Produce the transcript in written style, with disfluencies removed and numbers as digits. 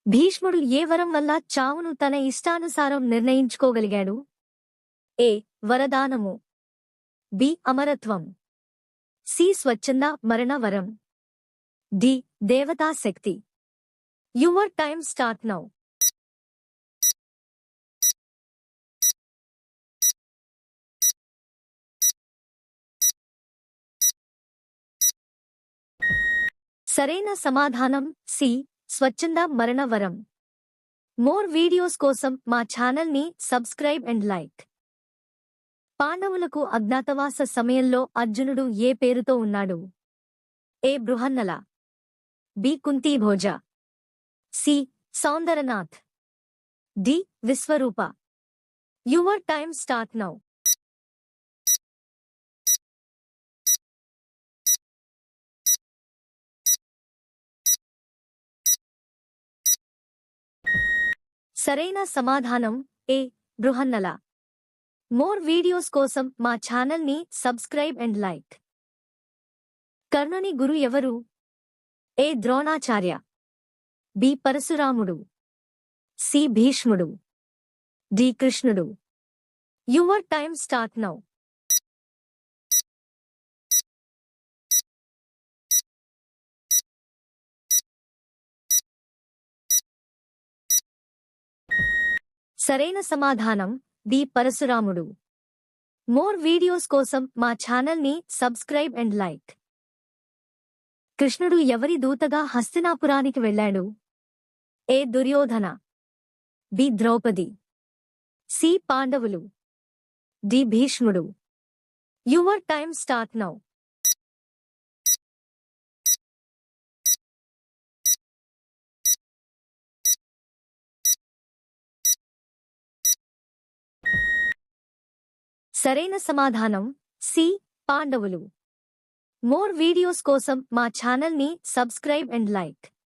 భీష్ముడు ఏ వరం వల్ల చావును తన ఇష్టానుసారం నిర్ణయించుకోగలిగాడు? ఏ. వరదానము. బి. అమరత్వం. సి. స్వచ్ఛంద మరణ వరం. డి. దేవతా శక్తి. Your time start now. సరైన సమాధానం సి. స్వచ్ఛంద మరణ వరం. మోర్ వీడియోస్ కోసం మా ఛానల్ని సబ్స్క్రైబ్ అండ్ లైక్. పాండవులకు అజ్ఞాతవాస సమయంలో అర్జునుడు ఏ పేరుతో ఉన్నాడు? ఏ. Brihannala. B. కుంతీభోజ. C. సౌందరనాథ్. D. Vishwarupa. Your time start now. సరైన సమాధానం ఏ. బృహన్నల. మోర్ వీడియోస్ కోసం మా ఛానల్ని సబ్స్క్రైబ్ అండ్ లైక్. కర్ణుని గురు ఎవరు? ఏ. ద్రోణాచార్య. బి. పరశురాముడు. సి. భీష్ముడు. డి. కృష్ణుడు. Your time start now. సరైన సమాధానం డి. పరశురాముడు. మోర్ వీడియోస్ కోసం మా ఛానల్ని సబ్స్క్రైబ్ అండ్ లైక్. కృష్ణుడు ఎవరి దూతగా హస్తినాపురానికి వెళ్ళాడు? ఏ. దుర్యోధన. బి. ద్రౌపది. సి. పాండవులు. డి. భీష్ముడు. Your time start now. సరైన సమాధానం సి. పాండవులు. మోర్ వీడియోస్ కోసం మా ఛానల్ని సబ్స్క్రైబ్ అండ్ లైక్.